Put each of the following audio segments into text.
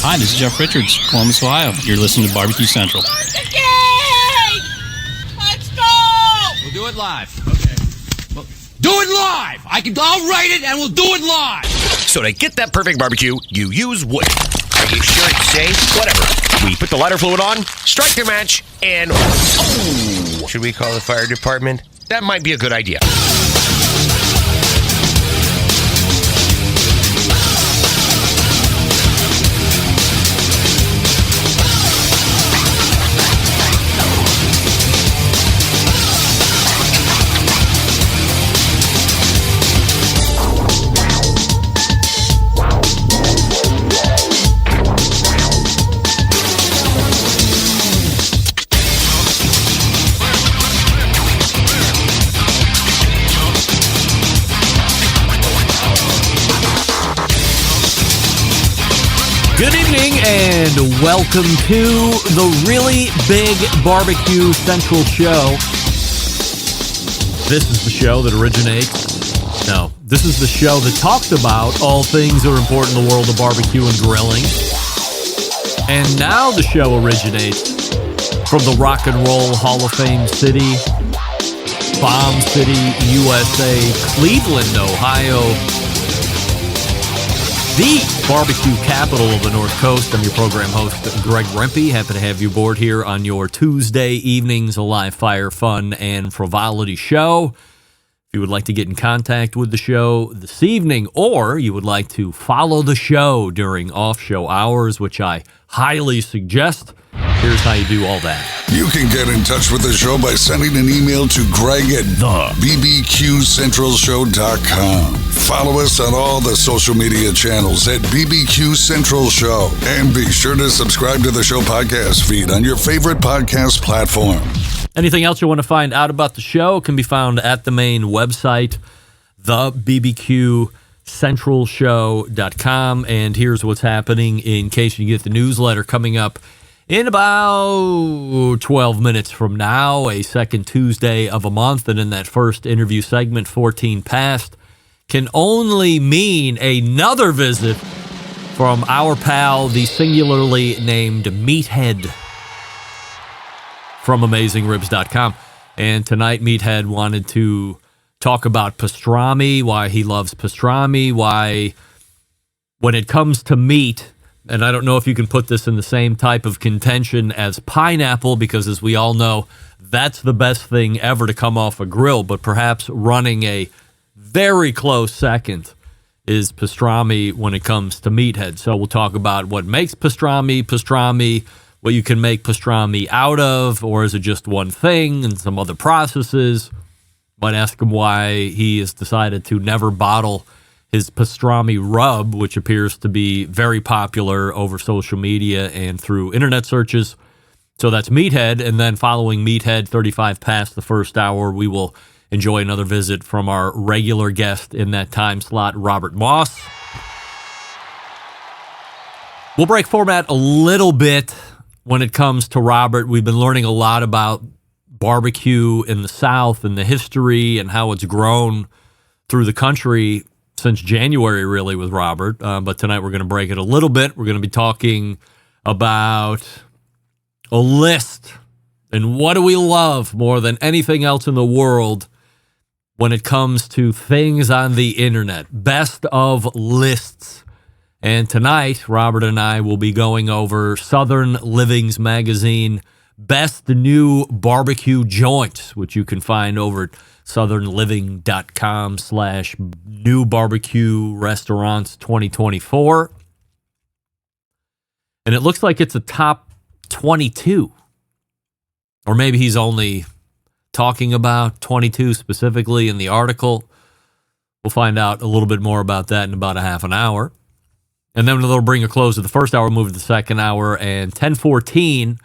Hi, this is Jeff Richards, Columbus, Ohio. You're listening to Barbecue Central. Let's go! We'll do it live. Okay. Well, do it live! I'll write it and we'll do it live! So to get that perfect barbecue, you use wood. Are you sure it's safe? Whatever. We put the lighter fluid on, strike the match, and... Oh! Should we call the fire department? That might be a good idea. Good evening and welcome to the Really Big Barbecue Central Show. This is the show that originates. No, this is the show that talks about all things that are important in the world of barbecue and grilling. And now the show originates from the Rock and Roll Hall of Fame city, Bomb City, USA, Cleveland, Ohio. The barbecue capital of the North Coast. I'm your program host, Greg Rempe. Happy to have you aboard here on your Tuesday evenings, a live fire, fun, and frivolity show. If you would like to get in contact with the show this evening, or you would like to follow the show during off-show hours, which I highly suggest, here's how you do all that. You can get in touch with the show by sending an email to Greg at thebbqcentralshow.com. Follow us on all the social media channels at BBQ Central Show. And be sure to subscribe to the show podcast feed on your favorite podcast platform. Anything else you want to find out about the show can be found at the main website, thebbqcentralshow.com. And here's what's happening in case you get the newsletter coming up in about 12 minutes from now, a second Tuesday of a month. And in that first interview segment, 14 past, can only mean another visit from our pal, the singularly named Meathead from AmazingRibs.com. And tonight, Meathead wanted to talk about pastrami, why he loves pastrami, why when it comes to meat, and I don't know if you can put this in the same type of contention as pineapple, because as we all know, that's the best thing ever to come off a grill, but perhaps running a very close second is pastrami when it comes to Meathead. So we'll talk about what makes pastrami, what you can make pastrami out of, or is it just one thing, and some other processes. Might ask him why he has decided to never bottle his pastrami rub, which appears to be very popular over social media and through internet searches. So that's Meathead, and then following Meathead, 35 past the first hour, we will enjoy another visit from our regular guest in that time slot, Robert Moss. We'll break format a little bit when it comes to Robert. We've been learning a lot about barbecue in the South and the history and how it's grown through the country since January, really, with Robert. But tonight we're going to break it a little bit. We're going to be talking about a list and what do we love more than anything else in the world when it comes to things on the internet. Best of lists. And tonight, Robert and I will be going over Southern Living's magazine, Best New Barbecue Joints, which you can find over at southernliving.com/new barbecue restaurants 2024. And it looks like it's a top 22. Or maybe he's only talking about 22 specifically in the article. We'll find out a little bit more about that in about a half an hour. And then it'll bring a close to the first hour, move to the second hour, and 10:14,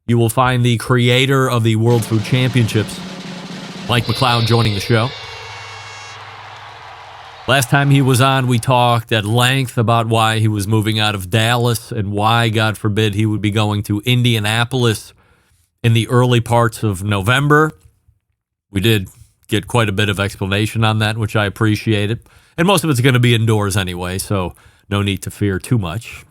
you will find the creator of the World Food Championships, Mike McLeod, joining the show. Last time he was on, we talked at length about why he was moving out of Dallas and why, God forbid, he would be going to Indianapolis in the early parts of November. We did get quite a bit of explanation on that, which I appreciated. And most of it's going to be indoors anyway, so no need to fear too much.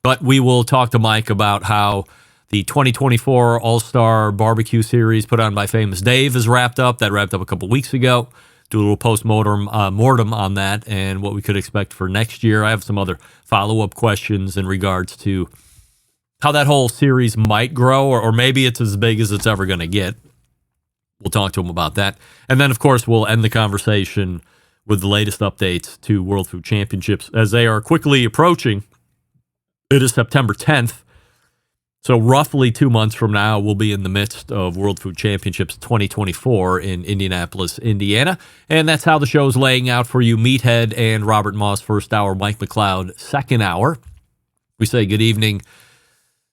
But we will talk to Mike about how the 2024 All-Star Barbecue Series put on by Famous Dave is wrapped up. That wrapped up a couple weeks ago. Do a little post-mortem on that and what we could expect for next year. I have some other follow-up questions in regards to how that whole series might grow, or maybe it's as big as it's ever going to get. We'll talk to him about that. And then, of course, we'll end the conversation with the latest updates to World Food Championships as they are quickly approaching. It is September 10th. So roughly 2 months from now, we'll be in the midst of World Food Championships 2024 in Indianapolis, Indiana. And that's how the show's laying out for you. Meathead and Robert Moss, first hour. Mike McLeod, second hour. We say good evening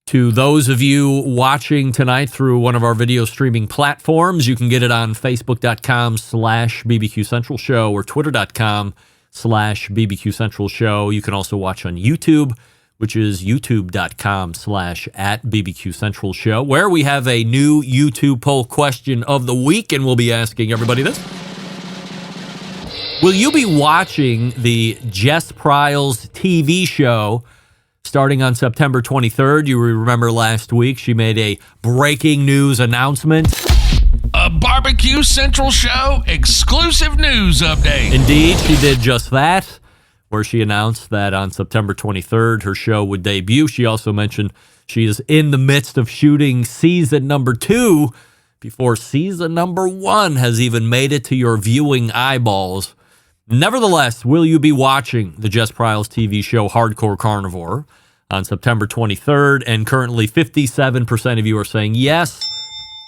to those of you watching tonight through one of our video streaming platforms. You can get it on Facebook.com/BBQ Central Show or Twitter.com/BBQ Central Show. You can also watch on YouTube, which is youtube.com/@BBQ Central Show, where we have a new YouTube poll question of the week, and we'll be asking everybody this. Will you be watching the Jess Pryles TV show starting on September 23rd? You remember last week she made a breaking news announcement. A Barbecue Central Show exclusive news update. Indeed, she did just that, where she announced that on September 23rd, her show would debut. She also mentioned she is in the midst of shooting season number 2 before season number 1 has even made it to your viewing eyeballs. Nevertheless, will you be watching the Jess Pryles TV show Hardcore Carnivore on September 23rd? And currently 57% of you are saying yes.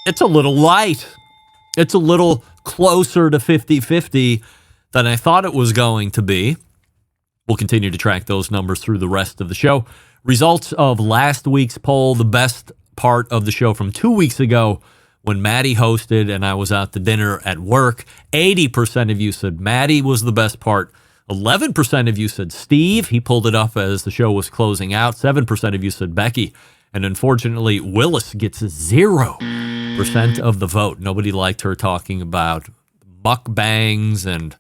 It's a little light. It's a little closer to 50-50 than I thought it was going to be. We'll continue to track those numbers through the rest of the show. Results of last week's poll, the best part of the show from 2 weeks ago when Maddie hosted and I was out to dinner at work. 80% of you said Maddie was the best part. 11% of you said Steve. He pulled it up as the show was closing out. 7% of you said Becky. And unfortunately, Willis gets 0% of the vote. Nobody liked her talking about mukbangs and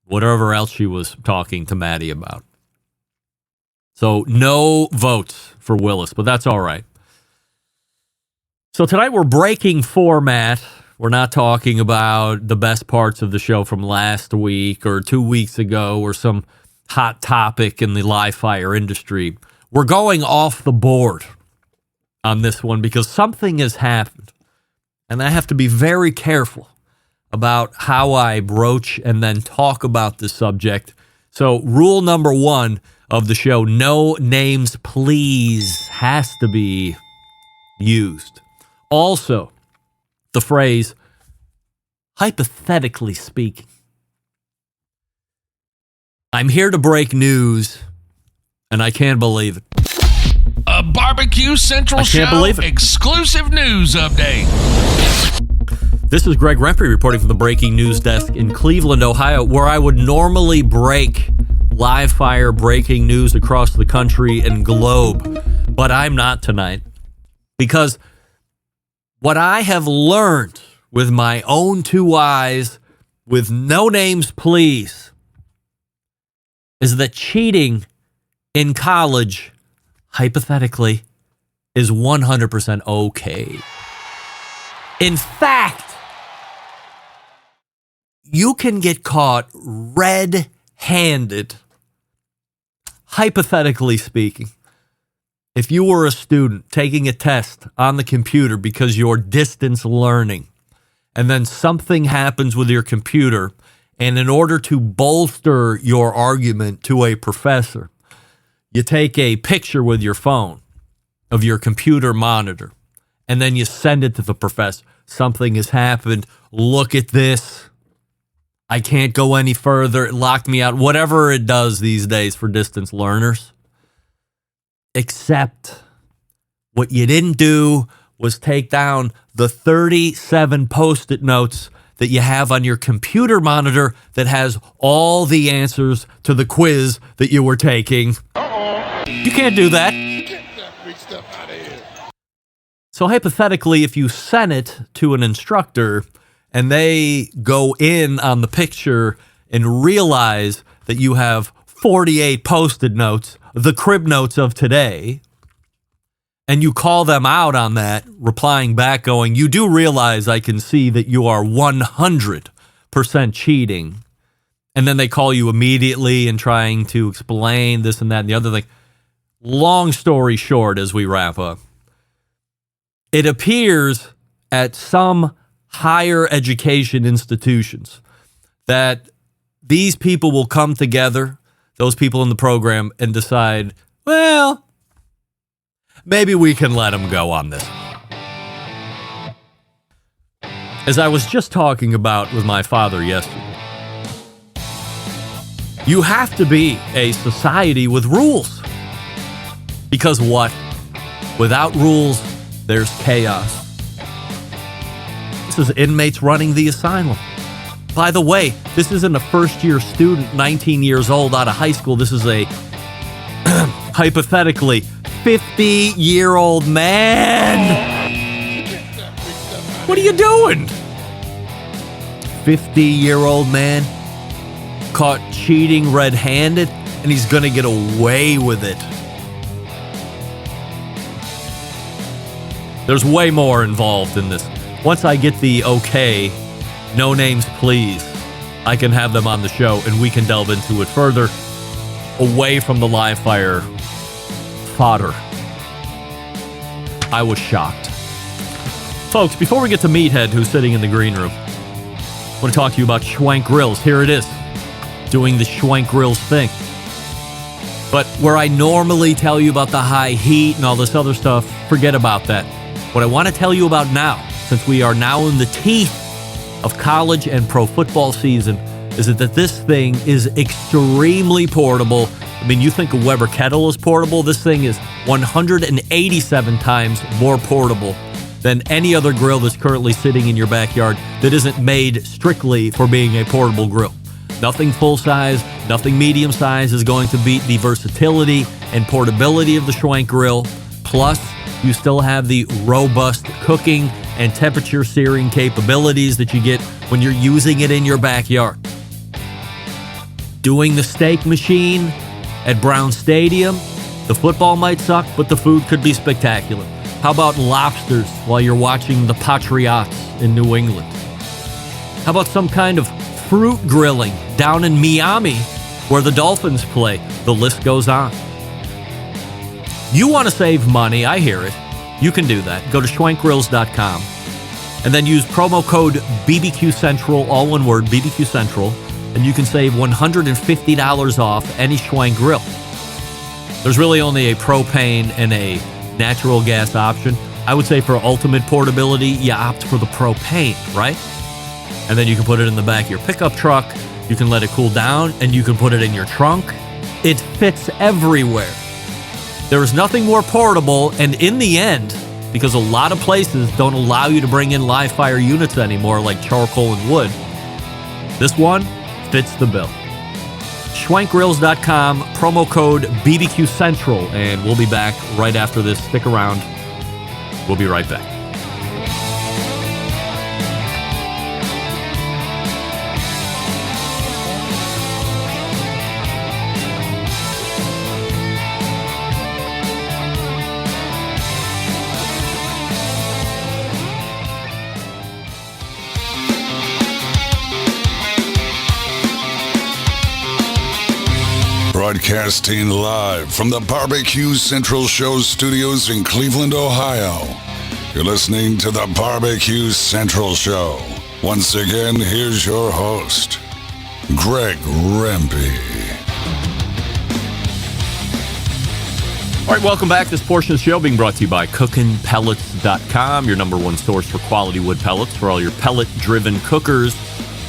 whatever else she was talking to Maddie about. So no votes for Willis, but that's all right. So tonight we're breaking format. We're not talking about the best parts of the show from last week or 2 weeks ago or some hot topic in the live fire industry. We're going off the board on this one because something has happened, and I have to be very careful about how I broach and then talk about this subject. So rule number 1 of the show, no names please, has to be used. Also, the phrase, hypothetically speaking. I'm here to break news, and I can't believe it. A Barbecue Central Show exclusive news update. This is Greg Rempe reporting from the Breaking News Desk in Cleveland, Ohio, where I would normally break live fire breaking news across the country and globe. But I'm not tonight because what I have learned with my own 2 eyes, with no names please, is that cheating in college, hypothetically, is 100% okay. In fact, you can get caught red-handed, hypothetically speaking, if you were a student taking a test on the computer because you're distance learning, and then something happens with your computer, and in order to bolster your argument to a professor, you take a picture with your phone of your computer monitor, and then you send it to the professor. Something has happened. Look at this. I can't go any further. It locked me out. Whatever it does these days for distance learners. Except what you didn't do was take down the 37 Post-it notes that you have on your computer monitor that has all the answers to the quiz that you were taking. You can't do that. Get that big stuff out of here. So hypothetically, if you send it to an instructor and they go in on the picture and realize that you have 48 Post-it notes the crib notes of today, and you call them out on that, replying back going, you do realize I can see that you are 100% cheating. And then they call you immediately and trying to explain this and that and the other thing. Long story short, as we wrap up, it appears at some higher education institutions that these people will come together, those people in the program, and decide, well, maybe we can let them go on this. As I was just talking about with my father yesterday, you have to be a society with rules. Because what? Without rules, there's chaos. This is inmates running the asylum. By the way, this isn't a first-year student, 19 years old, out of high school. This is a, hypothetically, 50-year-old man. What are you doing? 50-year-old man caught cheating red-handed, and he's going to get away with it. There's way more involved in this. Once I get the okay, no names please, I can have them on the show and we can delve into it further, away from the live fire fodder. I was shocked. Folks, before we get to Meathead, who's sitting in the green room, I want to talk to you about Schwank Grills. Here it is, doing the Schwank Grills thing. But where I normally tell you about the high heat and all this other stuff, forget about that. What I want to tell you about now, since we are now in the teeth of college and pro football season, is that this thing is extremely portable. I mean, you think a Weber kettle is portable? This thing is 187 times more portable than any other grill that's currently sitting in your backyard that isn't made strictly for being a portable grill. Nothing full size, nothing medium size is going to beat the versatility and portability of the Schwank grill. Plus, you still have the robust cooking and temperature searing capabilities that you get when you're using it in your backyard. Doing the steak machine at Brown Stadium, the football might suck, but the food could be spectacular. How about lobsters while you're watching the Patriots in New England? How about some kind of fruit grilling down in Miami where the Dolphins play? The list goes on. You want to save money, I hear it. You can do that. Go to schwankgrills.com and then use promo code BBQ Central, all one word, BBQ Central, and you can save $150 off any Schwank grill. There's really only a propane and a natural gas option. I would say for ultimate portability, you opt for the propane, right? And then you can put it in the back of your pickup truck. You can let it cool down, and you can put it in your trunk. It fits everywhere. There is nothing more portable, and in the end, because a lot of places don't allow you to bring in live fire units anymore, like charcoal and wood, this one fits the bill. Schwankgrills.com, promo code BBQ Central, and we'll be back right after this. Stick around. We'll be right back. Broadcasting live from the Barbecue Central Show studios in Cleveland, Ohio. You're listening to the Barbecue Central Show. Once again, here's your host, Greg Rempe. All right, welcome back. This portion of the show being brought to you by cookinpellets.com, your number one source for quality wood pellets for all your pellet-driven cookers.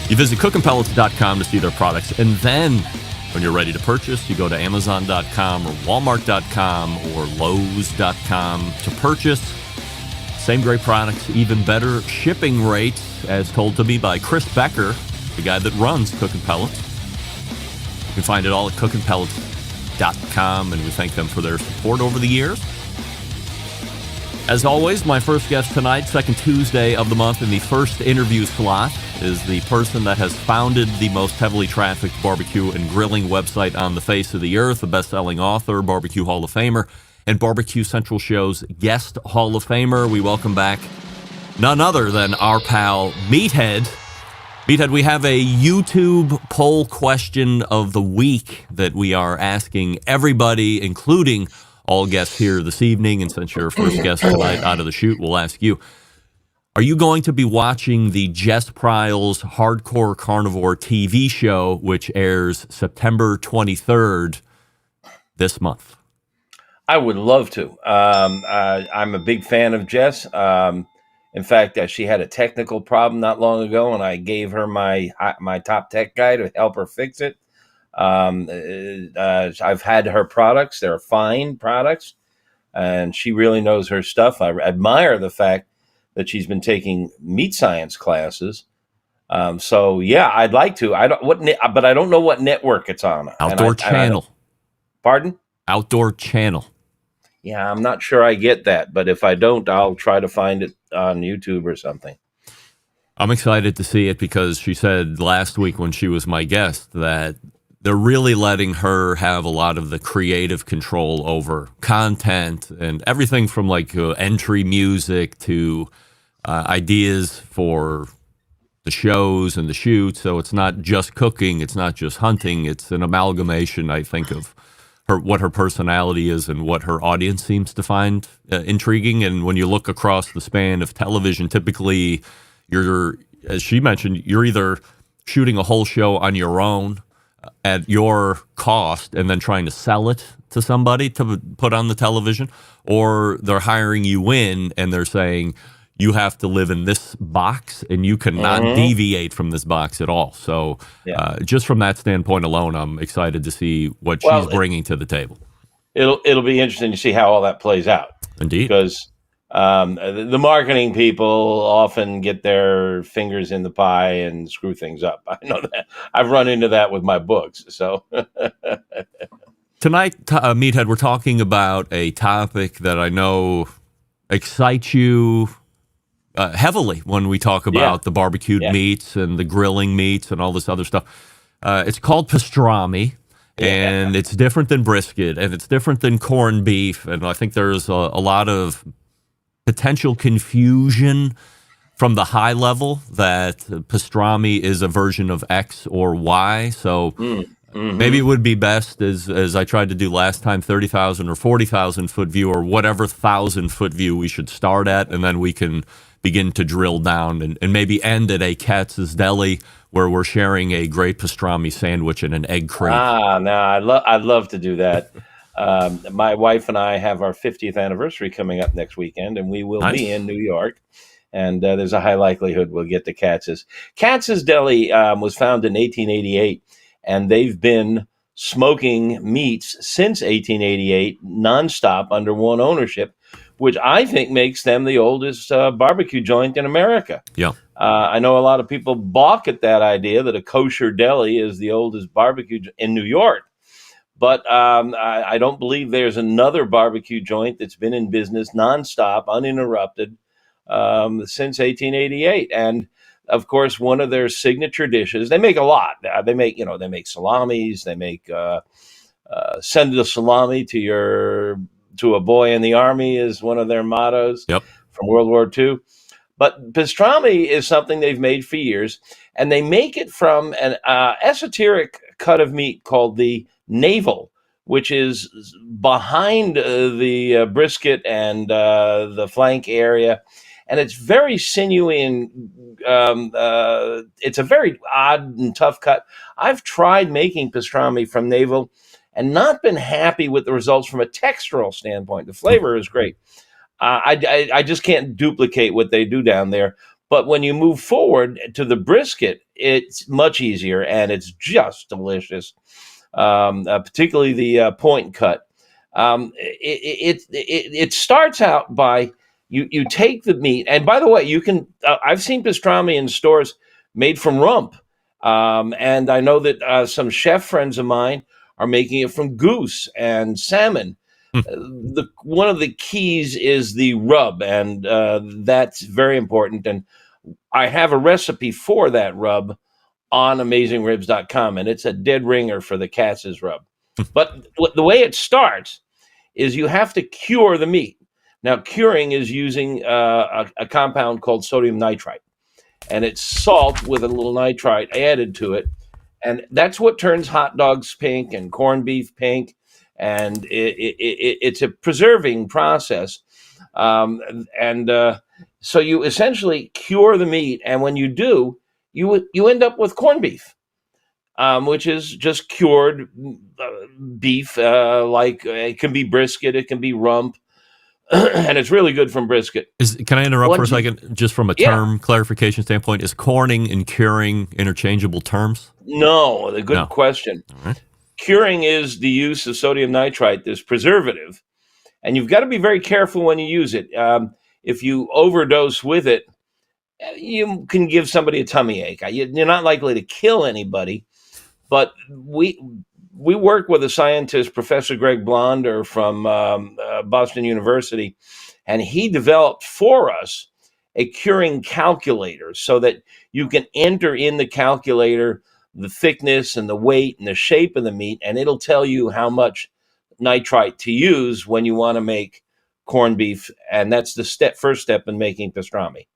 You visit cookinpellets.com to see their products, and then when you're ready to purchase, you go to Amazon.com or Walmart.com or Lowe's.com to purchase. Same great products, even better shipping rates, as told to me by Chris Becker, the guy that runs Cookin' Pellets. You can find it all at cookinpellets.com, and we thank them for their support over the years. As always, my first guest tonight, second Tuesday of the month in the first interview slot, is the person that has founded the most heavily trafficked barbecue and grilling website on the face of the earth, a best-selling author, Barbecue Hall of Famer, and Barbecue Central Show's guest Hall of Famer. We welcome back none other than our pal Meathead. Meathead, we have a YouTube poll question of the week that we are asking everybody, including all guests here this evening. And since you're first guest tonight out of the chute, we'll ask you, are you going to be watching the Jess Pryles Hardcore Carnivore TV show, which airs September 23rd this month? I would love to. I'm a big fan of Jess. In fact, she had a technical problem not long ago, and I gave her my top tech guy to help her fix it. I've had her products. They're fine products, and she really knows her stuff. I admire the fact that she's been taking meat science classes. So yeah, I'd like to. But I don't know what network it's on. Outdoor Channel. Pardon? Outdoor Channel. Yeah, I'm not sure I get that, but if I don't, I'll try to find it on YouTube or something. I'm excited to see it because she said last week when she was my guest that they're really letting her have a lot of the creative control over content and everything from like entry music to ideas for the shows and the shoots. So it's not just cooking, it's not just hunting, it's an amalgamation, I think, of what her personality is and what her audience seems to find intriguing. And when you look across the span of television, typically you're, as she mentioned, you're either shooting a whole show on your own at your cost and then trying to sell it to somebody to put on the television, or they're hiring you in and they're saying you have to live in this box and you cannot deviate from this box at all. So just from that standpoint alone, I'm excited to see what she's bringing to the table. It'll be interesting to see how all that plays out. Indeed. Because the marketing people often get their fingers in the pie and screw things up. I know that. I've run into that with my books. So tonight, Meathead, we're talking about a topic that I know excites you heavily when we talk about the barbecued meats and the grilling meats and all this other stuff. It's called pastrami, and it's different than brisket, and it's different than corned beef. And I think there's a lot of potential confusion from the high level that pastrami is a version of X or Y. So maybe it would be best, as I tried to do last time, 30,000 or 40,000 foot view, or whatever 1,000-foot view we should start at, and then we can begin to drill down and maybe end at a Katz's Deli where we're sharing a great pastrami sandwich and an egg crepe. I'd love to do that. My wife and I have our 50th anniversary coming up next weekend, and we will be in New York. And there's a high likelihood we'll get to Katz's. Katz's Deli was founded in 1888, and they've been smoking meats since 1888, nonstop under one ownership, which I think makes them the oldest barbecue joint in America. Yeah. I know a lot of people balk at that idea that a kosher deli is the oldest barbecue in New York. But I don't believe there's another barbecue joint that's been in business nonstop, uninterrupted, since 1888. And of course, one of their signature dishes, they make a lot. They make salamis. They make send the salami to a boy in the army is one of their mottos from World War II. But pastrami is something they've made for years, and they make it from an esoteric cut of meat called the navel, which is behind the brisket and the flank area. And it's very sinewy and it's a very odd and tough cut. I've tried making pastrami from navel and not been happy with the results from a textural standpoint. The flavor is great. I just can't duplicate what they do down there. But when you move forward to the brisket, it's much easier and it's just delicious, particularly the point cut. It starts out by you take the meat, and by the way, you can. I've seen pastrami in stores made from rump, and I know that some chef friends of mine are making it from goose and salmon. The one of the keys is the rub, and that's very important. And I have a recipe for that rub on AmazingRibs.com, and it's a dead ringer for the Katz's rub. But the way it starts is you have to cure the meat. Now, curing is using a compound called sodium nitrite, and it's salt with a little nitrite added to it. And that's what turns hot dogs pink and corned beef pink. And it's a preserving process. So you essentially cure the meat. And when you do, you end up with corned beef, which is just cured beef. Like it can be brisket, it can be rump. And it's really good from brisket. Can I interrupt for a second? Just from a term clarification standpoint, is corning and curing interchangeable terms? No, a good question. All right. Curing is the use of sodium nitrite, this preservative, and you've got to be very careful when you use it. If you overdose with it, you can give somebody a tummy ache. You're not likely to kill anybody, but we work with a scientist, Professor Greg Blonder from Boston University, and he developed for us a curing calculator so that you can enter in the calculator the thickness and the weight and the shape of the meat, and it'll tell you how much nitrite to use when you want to make corned beef, and that's the first step in making pastrami.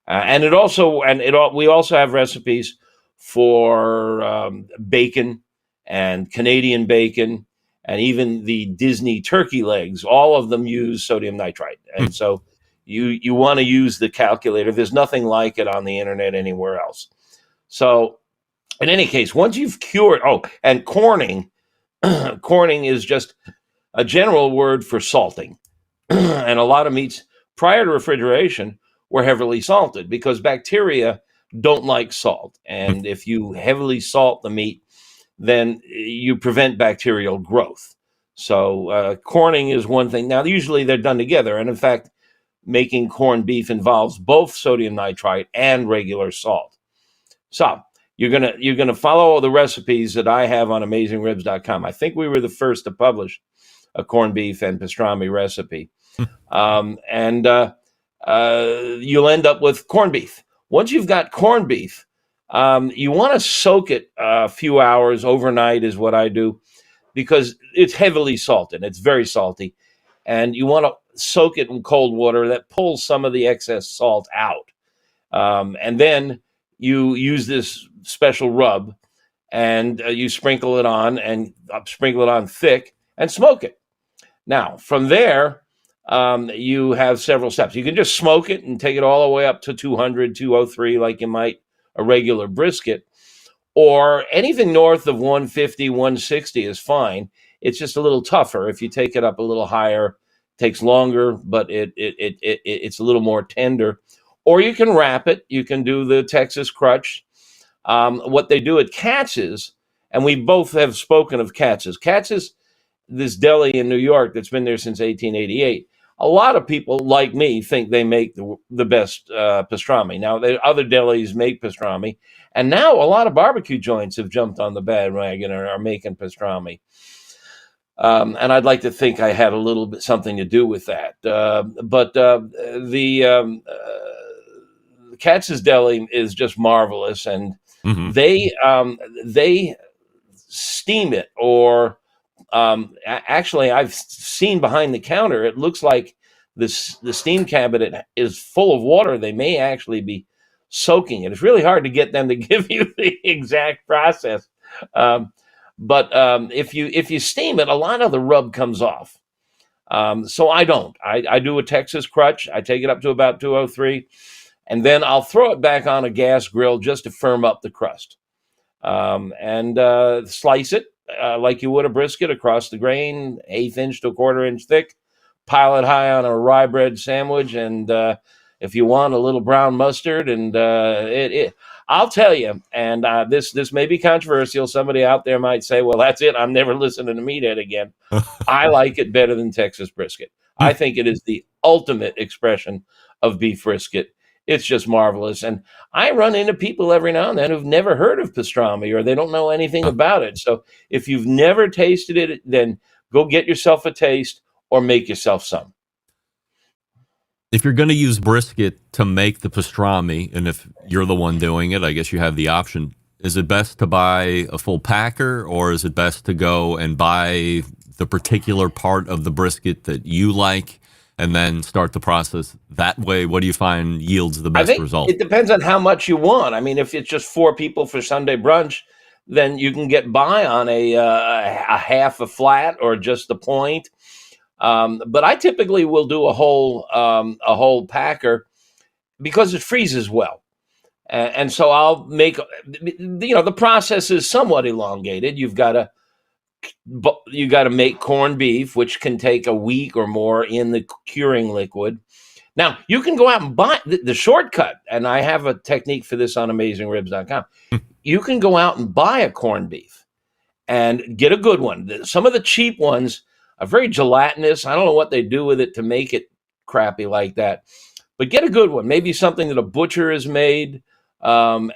We also have recipes for bacon and Canadian bacon, and even the Disney turkey legs. All of them use sodium nitrite, and so you want to use the calculator. There's nothing like it on the internet anywhere else. So, in any case, once you've cured, and corning, corning is just a general word for salting, and a lot of meats prior to refrigeration were heavily salted because bacteria don't like salt, and if you heavily salt the meat, then you prevent bacterial growth. So corning is one thing. Now, usually they're done together. And in fact, making corned beef involves both sodium nitrite and regular salt. So you're gonna follow all the recipes that I have on AmazingRibs.com. I think we were the first to publish a corned beef and pastrami recipe. You'll end up with corned beef. Once you've got corned beef, you want to soak it a few hours overnight is what I do, because it's heavily salted. It's very salty. And you want to soak it in cold water that pulls some of the excess salt out. And then you use this special rub and you sprinkle it on thick and smoke it. Now, from there, you have several steps. You can just smoke it and take it all the way up to 200, 203, like you might a regular brisket, or anything north of 150, 160 is fine. It's just a little tougher. If you take it up a little higher, it takes longer, but it's a little more tender. Or you can wrap it. You can do the Texas crutch. What they do at Katz's, and we both have spoken of Katz's. Katz's, this deli in New York that's been there since 1888. A lot of people like me think they make the best pastrami. Now, other delis make pastrami, and now a lot of barbecue joints have jumped on the bandwagon and are making pastrami. And I'd like to think I had a little bit something to do with that. But the Katz's Deli is just marvelous, and they steam it, or actually, I've seen behind the counter, it looks like the steam cabinet is full of water. They may actually be soaking it. It's really hard to get them to give you the exact process. But if you steam it, a lot of the rub comes off. So I don't. I do a Texas crutch. I take it up to about 203, and then I'll throw it back on a gas grill just to firm up the crust, and slice it like you would a brisket across the grain, 1/8 inch to 1/4 inch thick. Pile it high on a rye bread sandwich, and if you want a little brown mustard, and I'll tell you, and this may be controversial. Somebody out there might say, well, that's it. I'm never listening to Meathead again. I like it better than Texas brisket. I think it is the ultimate expression of beef brisket. It's just marvelous. And I run into people every now and then who've never heard of pastrami, or they don't know anything about it. So if you've never tasted it, then go get yourself a taste, or make yourself some. If you're going to use brisket to make the pastrami, and if you're the one doing it, I guess you have the option. Is it best to buy a full packer, or is it best to go and buy the particular part of the brisket that you like and then start the process that way? What do you find yields the I best think result? it depends on how much you want. I mean, if it's just 4 people for Sunday brunch, then you can get by on a half a flat or just the point. But I typically will do a whole packer because it freezes well. And so I'll make, the process is somewhat elongated. You got to make corned beef, which can take a week or more in the curing liquid. Now, you can go out and buy the shortcut, and I have a technique for this on AmazingRibs.com. You can go out and buy a corned beef and get a good one. Some of the cheap ones are very gelatinous. I don't know what they do with it to make it crappy like that. But get a good one, maybe something that a butcher has made, and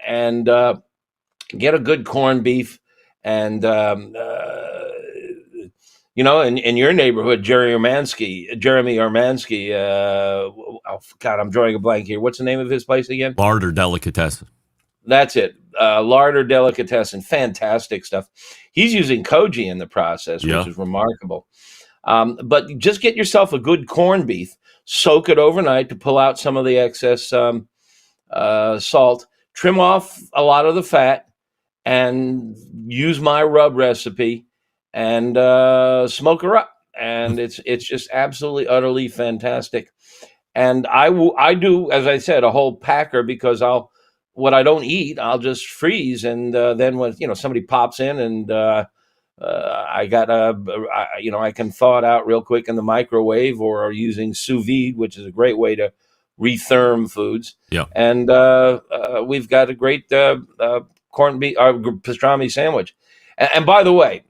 get a good corned beef. And, in your neighborhood, Jeremy Ormansky, God, I'm drawing a blank here. What's the name of his place again? Larder Delicatessen. That's it. Larder Delicatessen. Fantastic stuff. He's using koji in the process, which is remarkable. But just get yourself a good corned beef, soak it overnight to pull out some of the excess salt, trim off a lot of the fat, and use my rub recipe and smoke her up. And it's just absolutely, utterly fantastic. And I do, as I said, a whole packer because what I don't eat, I'll just freeze. And then when, somebody pops in and I can thaw it out real quick in the microwave or using sous vide, which is a great way to retherm foods. Yeah. And we've got a great corned beef pastrami sandwich. And by the way,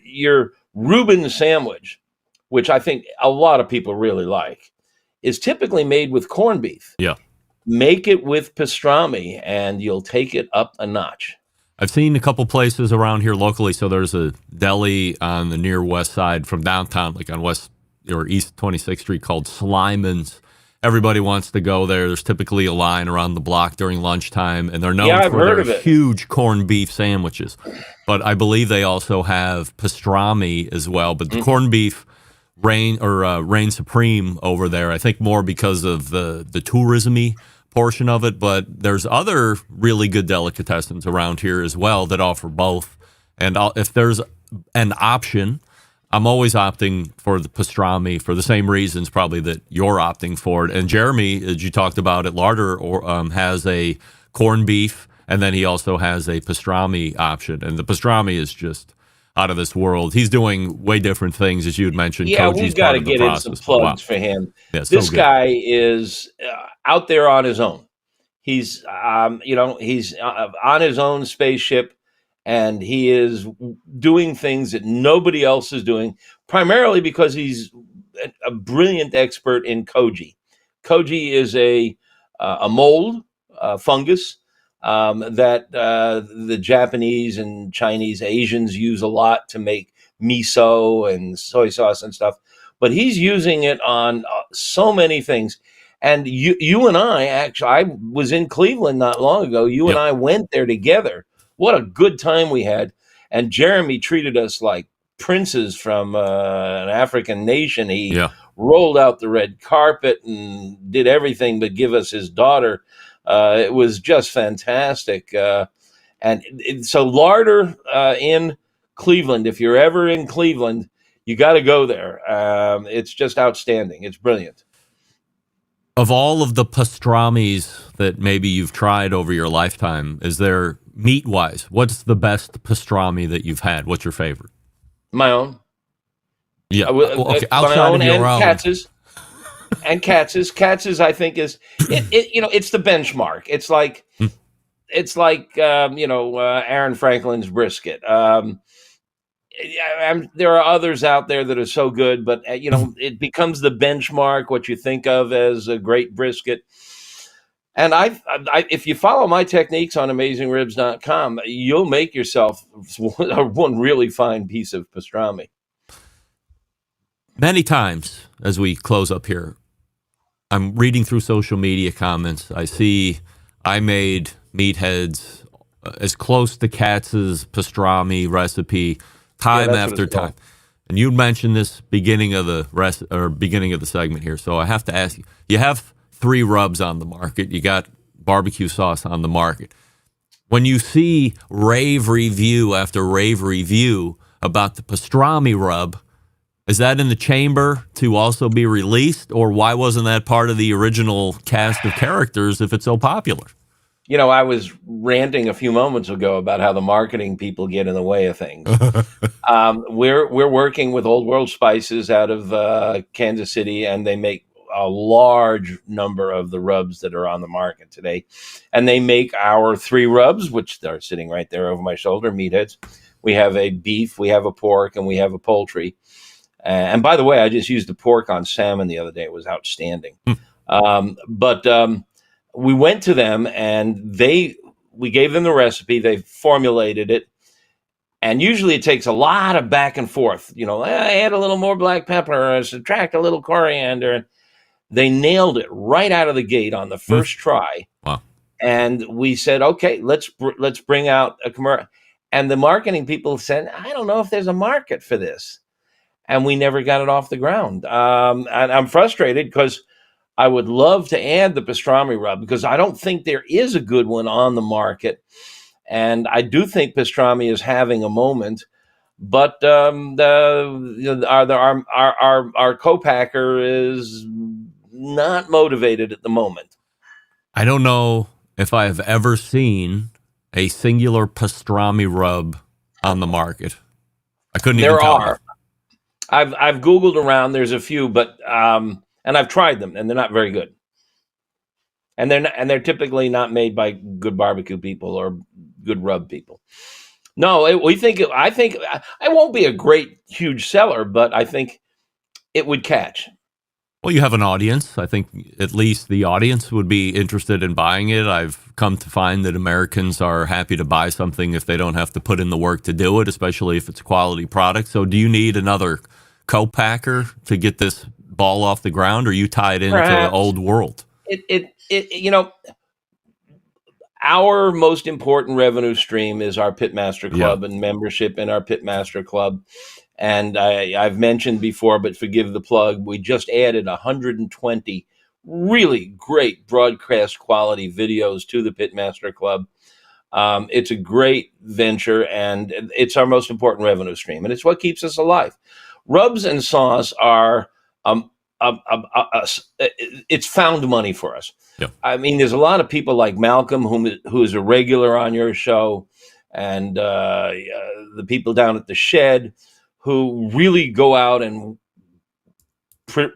your Reuben sandwich, which I think a lot of people really like, is typically made with corned beef. Yeah. Make it with pastrami, and you'll take it up a notch. I've seen a couple places around here locally. So there's a deli on the near west side from downtown, like on West or East 26th Street, called Slyman's. Everybody wants to go there. There's typically a line around the block during lunchtime, and they're known for their huge corned beef sandwiches. But I believe they also have pastrami as well. But the corned beef reign supreme over there. I think more because of the tourism-y portion of it. But there's other really good delicatessens around here as well that offer both. And if there's an option, I'm always opting for the pastrami for the same reasons probably that you're opting for it. And Jeremy, as you talked about at Larder, has a corned beef, and then he also has a pastrami option. And the pastrami is just out of this world. He's doing way different things, as you had mentioned. Yeah, Koji's we've got to get in some plugs for him. Yeah, this guy is out there on his own. He's, he's on his own spaceship. And he is doing things that nobody else is doing, primarily because he's a brilliant expert in koji. Koji is a mold, fungus, that the Japanese and Chinese Asians use a lot to make miso and soy sauce and stuff. But he's using it on so many things. And you and I was in Cleveland not long ago. You and I went there together. What a good time we had. And Jeremy treated us like princes from an African nation. He rolled out the red carpet and did everything but give us his daughter. It was just fantastic. So Larder in Cleveland, if you're ever in Cleveland, you got to go there. It's just outstanding. It's brilliant. Of all of the pastramis that maybe you've tried over your lifetime, is there, meat-wise, what's the best pastrami that you've had? What's your favorite? My own. Yeah. Okay. Outside of your own. Katz's, I think, is it's the benchmark. It's like Aaron Franklin's brisket. There are others out there that are so good, but it becomes the benchmark, what you think of as a great brisket. And if you follow my techniques on AmazingRibs.com, you'll make yourself one really fine piece of pastrami. Many times as we close up here, I'm reading through social media comments. I see I made meatheads as close to Katz's pastrami recipe time that's what after it's called. time. And you mentioned this beginning of the beginning of the segment here, so I have to ask you. You have 3 rubs on the market. You got barbecue sauce on the market. When you see rave review after rave review about the pastrami rub, is that in the chamber to also be released, or why wasn't that part of the original cast of characters if it's so popular? I was ranting a few moments ago about how the marketing people get in the way of things. We're working with Old World Spices out of Kansas City, and they make a large number of the rubs that are on the market today. And they make our 3 rubs, which are sitting right there over my shoulder, meatheads. We have a beef, we have a pork, and we have a poultry. And by the way, I just used the pork on salmon the other day. It was outstanding. But we went to them and we gave them the recipe. They formulated it. And usually it takes a lot of back and forth. Add a little more black pepper, or subtract a little coriander. They nailed it right out of the gate on the first try. Wow. And we said, okay, let's bring out a commercial. And the marketing people said, I don't know if there's a market for this. And we never got it off the ground. And I'm frustrated because I would love to add the pastrami rub, because I don't think there is a good one on the market. And I do think pastrami is having a moment. But our co-packer is not motivated at the moment. I don't know if I have ever seen a singular pastrami rub on the market. I couldn't even tell you. I've Googled around. There's a few, but and I've tried them, and they're not very good. And they're typically not made by good barbecue people or good rub people. No, I think it won't be a great, huge seller, but I think it would catch. Well, you have an audience. I think at least the audience would be interested in buying it. I've come to find that Americans are happy to buy something if they don't have to put in the work to do it, especially if it's a quality product. So do you need another co-packer to get this ball off the ground, or are you tied into Perhaps. Old World? Our most important revenue stream is our Pitmaster Club and membership in our Pitmaster Club. And I've mentioned before, but forgive the plug, we just added 120 really great broadcast quality videos to the Pitmaster Club. It's a great venture, and it's our most important revenue stream, and it's what keeps us alive. Rubs and sauce are it's found money for us. Yeah. I mean, there's a lot of people like Malcolm, who's a regular on your show, and the people down at the Shed, who really go out and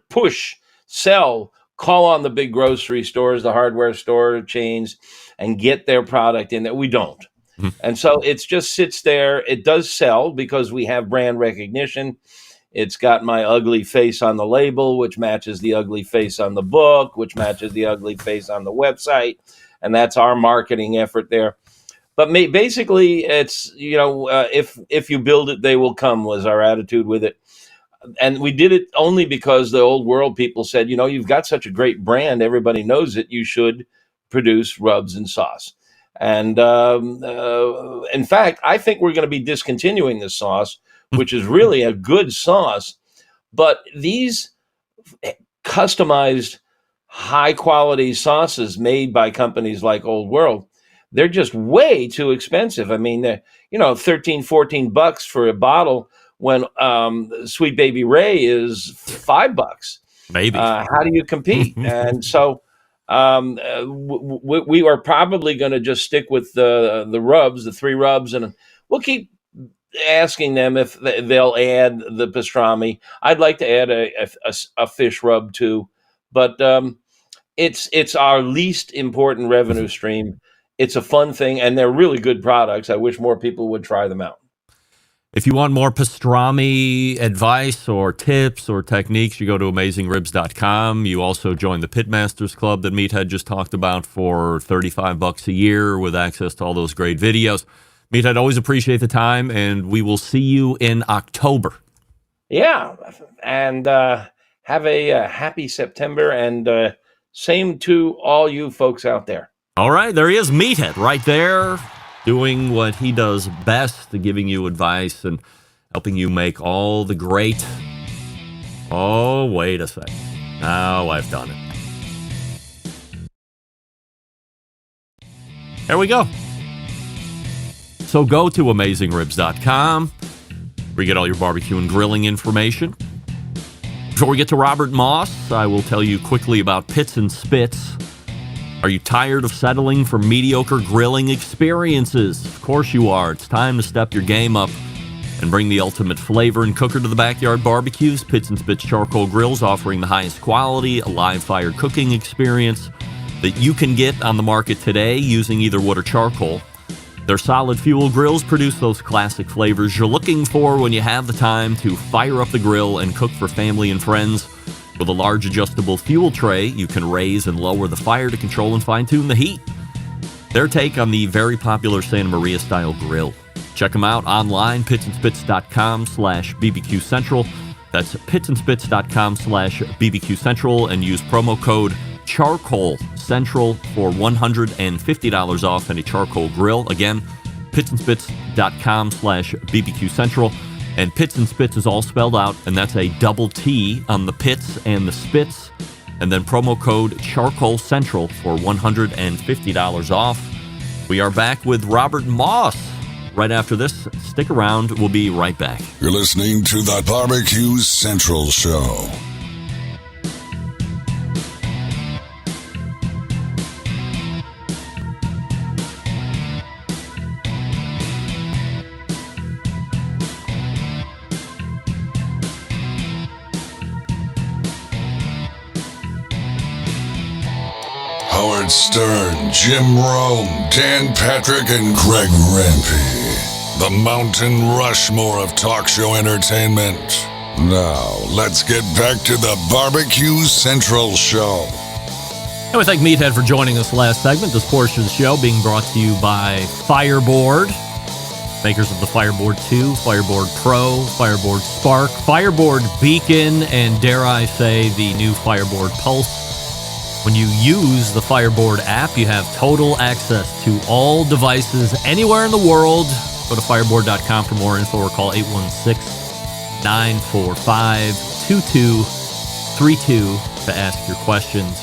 push, sell, call on the big grocery stores, the hardware store chains, and get their product in there. We don't. Mm-hmm. And so it just sits there. It does sell because we have brand recognition. It's got my ugly face on the label, which matches the ugly face on the book, which matches the ugly face on the website. And that's our marketing effort there. But basically, it's, if you build it, they will come, was our attitude with it. And we did it only because the Old World people said, you've got such a great brand. Everybody knows it. You should produce rubs and sauce. And in fact, I think we're going to be discontinuing this sauce, which is really a good sauce. But these customized, high-quality sauces made by companies like Old World, they're just way too expensive. I mean, they're, $13-14 for a bottle when Sweet Baby Ray is $5. Maybe. How do you compete? And so we are probably going to just stick with the rubs, the 3 rubs, and we'll keep asking them if they'll add the pastrami. I'd like to add a fish rub too, but it's our least important revenue stream. It's a fun thing, and they're really good products. I wish more people would try them out. If you want more pastrami advice or tips or techniques, you go to AmazingRibs.com. You also join the Pitmasters Club that Meathead just talked about for $35 a year with access to all those great videos. Meathead, always appreciate the time, and we will see you in October. Yeah, and have a happy September, and same to all you folks out there. All right, there he is, Meathead, right there, doing what he does best, giving you advice and helping you make all the great... Oh, wait a second. Now I've done it. There we go. So go to AmazingRibs.com where you get all your barbecue and grilling information. Before we get to Robert Moss, I will tell you quickly about Pits and Spits. Are you tired of settling for mediocre grilling experiences? Of course you are. It's time to step your game up and bring the ultimate flavor and cooker to the backyard barbecues. Pits and Spits charcoal grills offering the highest quality, a live fire cooking experience that you can get on the market today using either wood or charcoal. Their solid fuel grills produce those classic flavors you're looking for when you have the time to fire up the grill and cook for family and friends. With a large adjustable fuel tray, you can raise and lower the fire to control and fine-tune the heat. Their take on the very popular Santa Maria-style grill. Check them out online, pitsandspits.com/BBQ Central. That's pitsandspits.com/BBQ Central, and use promo code Charcoal Central for $150 off any charcoal grill. Again, pitsandspits.com/BBQ Central. And Pits and Spits is all spelled out, and that's a double T on the pits and the spits. And then promo code Charcoal Central for $150 off. We are back with Robert Moss right after this. Stick around. We'll be right back. You're listening to the Barbecue Central Show. Howard Stern, Jim Rome, Dan Patrick, and Greg Rempe. The Mountain Rushmore of talk show entertainment. Now, let's get back to the Barbecue Central Show. And we thank Meathead for joining us last segment. This portion of the show being brought to you by Fireboard. Makers of the Fireboard 2, Fireboard Pro, Fireboard Spark, Fireboard Beacon, and dare I say, the new Fireboard Pulse. When you use the Fireboard app, you have total access to all devices anywhere in the world. Go to fireboard.com for more info or call 816-945-2232 to ask your questions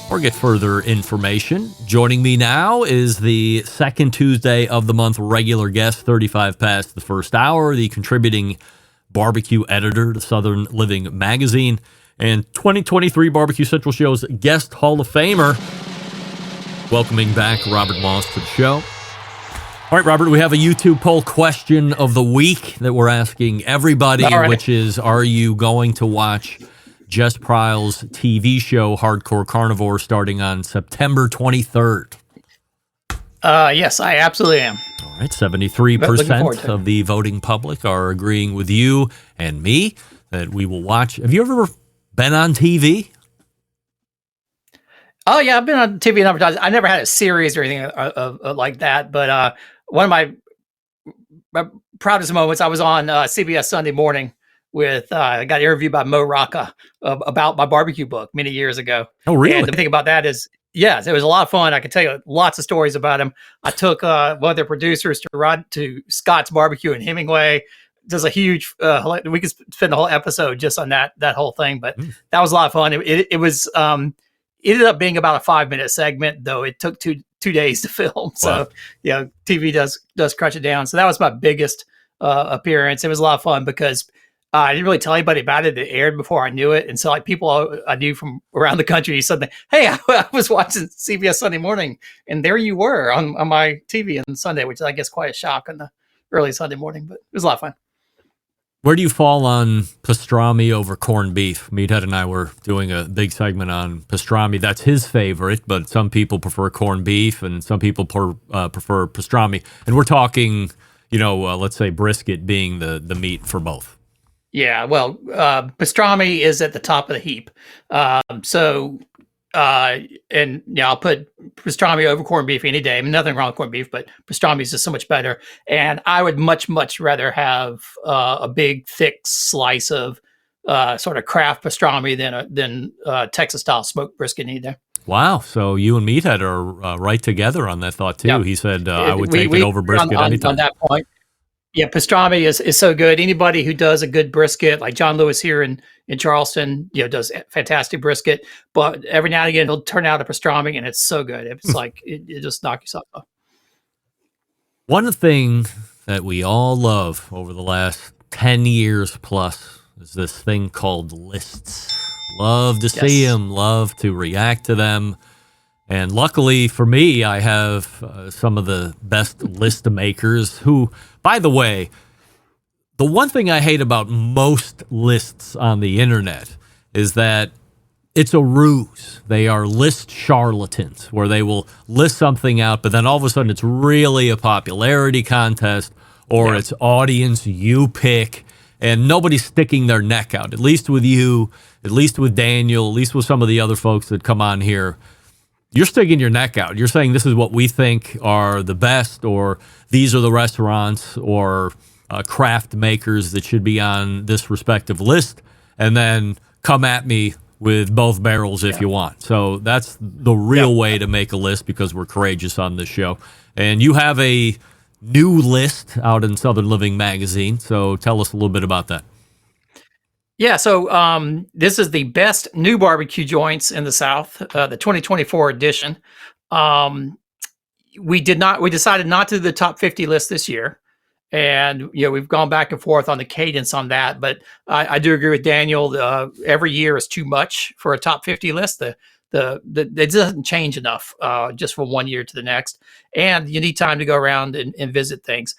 or get further information. Joining me now is the second Tuesday of the month regular guest, 35 past the first hour, the contributing barbecue editor to Southern Living Magazine, and 2023 Barbecue Central Show's guest Hall of Famer. Welcoming back Robert Moss to the show. All right, Robert, we have a YouTube poll question of the week that we're asking everybody, which is, are you going to watch Jess Pryle's TV show Hardcore Carnivore starting on September 23rd? Yes, I absolutely am. All right, 73% of the voting public are agreeing with you and me that we will watch. Have you ever been on TV? Oh, yeah, I've been on TV a number of times. I never had a series or anything like that, but one of my proudest moments, I was on CBS Sunday Morning with, I got interviewed by Mo Rocca about my barbecue book many years ago. Oh, really? And the thing about that is, yes, it was a lot of fun. I can tell you lots of stories about him. I took one of their producers to ride to Scott's Barbecue in Hemingway. There's a huge, we could spend the whole episode just on that whole thing, but that was a lot of fun. It was, it ended up being about a 5-minute segment, though it took two days to film. So, wow. TV does crunch it down. So that was my biggest appearance. It was a lot of fun because I didn't really tell anybody about it. It aired before I knew it. And so like people I knew from around the country said, hey, I was watching CBS Sunday Morning and there you were on my TV on Sunday, which is, I guess, quite a shock on the early Sunday morning, but it was a lot of fun. Where do you fall on pastrami over corned beef? Meathead and I were doing a big segment on pastrami. That's his favorite, but some people prefer corned beef and some people prefer pastrami. And we're talking, let's say brisket being the meat for both. Yeah, well, pastrami is at the top of the heap. So And yeah, I'll put pastrami over corned beef any day. I mean, nothing wrong with corned beef, but pastrami is just so much better. And I would much rather have a big thick slice of sort of craft pastrami than Texas style smoked brisket any day. Wow. So you and Meathead are right together on that thought too. Yeah. He said I would take it over brisket anytime. On that point. Yeah, pastrami is so good. Anybody who does a good brisket, like John Lewis here in Charleston, does fantastic brisket. But every now and again, he'll turn out a pastrami, and it's so good. It's like it just knock yourself off. One thing that we all love over the last 10 years plus is this thing called lists. Love to see them, love to react to them. And luckily for me, I have some of the best list makers who, by the way, the one thing I hate about most lists on the internet is that it's a ruse. They are list charlatans where they will list something out, but then all of a sudden it's really a popularity contest or it's audience you pick, and nobody's sticking their neck out. At least with you, at least with Daniel, at least with some of the other folks that come on here. You're sticking your neck out. You're saying this is what we think are the best, or these are the restaurants or craft makers that should be on this respective list, and then come at me with both barrels if you want. So that's the real way to make a list, because we're courageous on this show. And you have a new list out in Southern Living magazine. So tell us a little bit about that. Yeah, so this is the best new barbecue joints in the South, the 2024 edition. We decided not to do the top 50 list this year, and we've gone back and forth on the cadence on that. But I do agree with Daniel. Every year is too much for a top 50 list. It doesn't change enough just from one year to the next, and you need time to go around and visit things.